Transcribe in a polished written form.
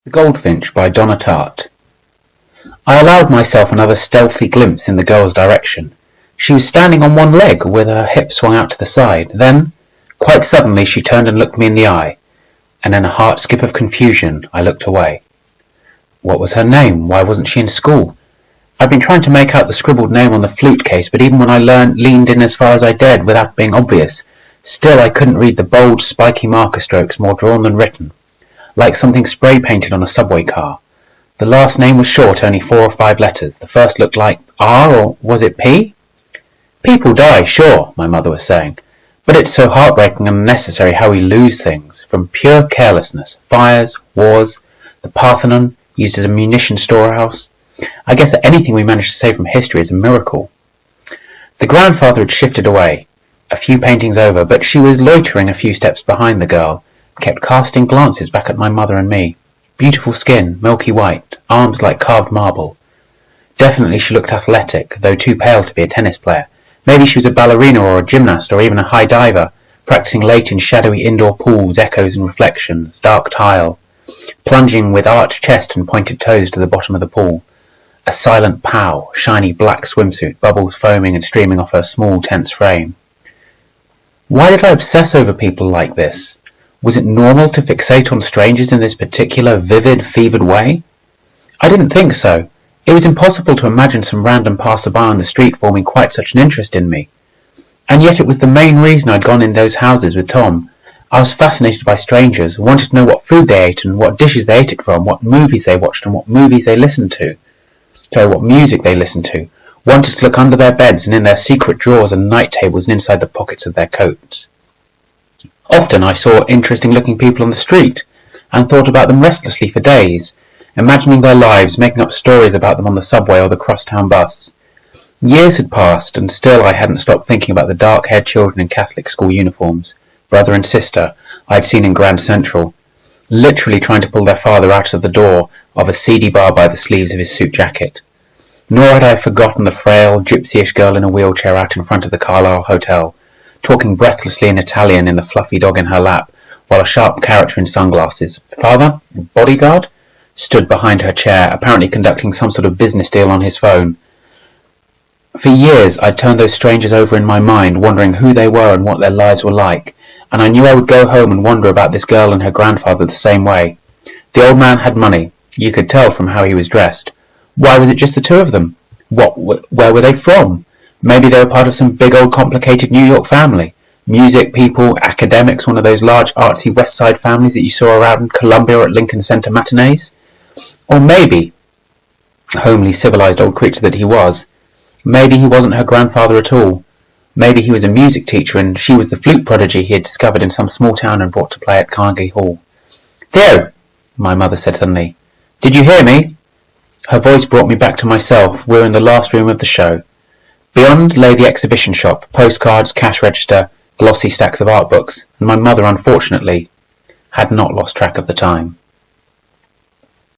The Goldfinch by Donna Tartt. I allowed myself another stealthy glimpse in the girl's direction. She was standing on one leg with her hip swung out to the side. Then, quite suddenly, she turned and looked me in the eye, and in a heart skip of confusion, I looked away. What was her name? Why wasn't she in school? I'd been trying to make out the scribbled name on the flute case, but even when I leaned in as far as I dared without being obvious, still I couldn't read the bold, spiky marker strokes more drawn than written, like something spray-painted on a subway car. The last name was short, only 4 or 5 letters. The first looked like R, or was it P? People die, sure, my mother was saying, but it's so heartbreaking and unnecessary how we lose things, from pure carelessness. Fires, wars, the Parthenon, used as a munition storehouse. I guess that anything we manage to save from history is a miracle. The grandfather had shifted away, a few paintings over, but she was loitering a few steps behind the girl, kept casting glances back at my mother and me. Beautiful skin, milky white, arms like carved marble. Definitely she looked athletic, though too pale to be a tennis player. Maybe she was a ballerina or a gymnast or even a high diver, practicing late in shadowy indoor pools, echoes and reflections, dark tile, plunging with arched chest and pointed toes to the bottom of the pool. A silent pow, shiny black swimsuit, bubbles foaming and streaming off her small, tense frame. Why did I obsess over people like this? Was it normal to fixate on strangers in this particular vivid, fevered way? I didn't think so. It was impossible to imagine some random passerby on the street forming quite such an interest in me. And yet it was the main reason I'd gone in those houses with Tom. I was fascinated by strangers, wanted to know what food they ate and what dishes they ate it from, what movies they watched and what movies they listened to. What music they listened to. Wanted to look under their beds and in their secret drawers and night tables and inside the pockets of their coats. Often I saw interesting-looking people on the street and thought about them restlessly for days, imagining their lives, making up stories about them on the subway or the crosstown bus. Years had passed, and still I hadn't stopped thinking about the dark-haired children in Catholic school uniforms, brother and sister, I'd seen in Grand Central, literally trying to pull their father out of the door of a seedy bar by the sleeves of his suit jacket. Nor had I forgotten the frail, gypsyish girl in a wheelchair out in front of the Carlisle Hotel, talking breathlessly in Italian in the fluffy dog in her lap, while a sharp character in sunglasses, father, bodyguard, stood behind her chair, apparently conducting some sort of business deal on his phone. For years I'd turned those strangers over in my mind, wondering who they were and what their lives were like, and I knew I would go home and wonder about this girl and her grandfather the same way. The old man had money, you could tell from how he was dressed. Why was it just the two of them? Where were they from? Maybe they were part of some big old complicated New York family. Music people, academics, one of those large artsy West Side families that you saw around Columbia or at Lincoln Center matinees. Or maybe, homely civilized old creature that he was, maybe he wasn't her grandfather at all. Maybe he was a music teacher and she was the flute prodigy he had discovered in some small town and brought to play at Carnegie Hall. Theo, my mother said suddenly, did you hear me? Her voice brought me back to myself. We're in the last room of the show. Beyond lay the exhibition shop, postcards, cash register, glossy stacks of art books, and my mother, unfortunately, had not lost track of the time.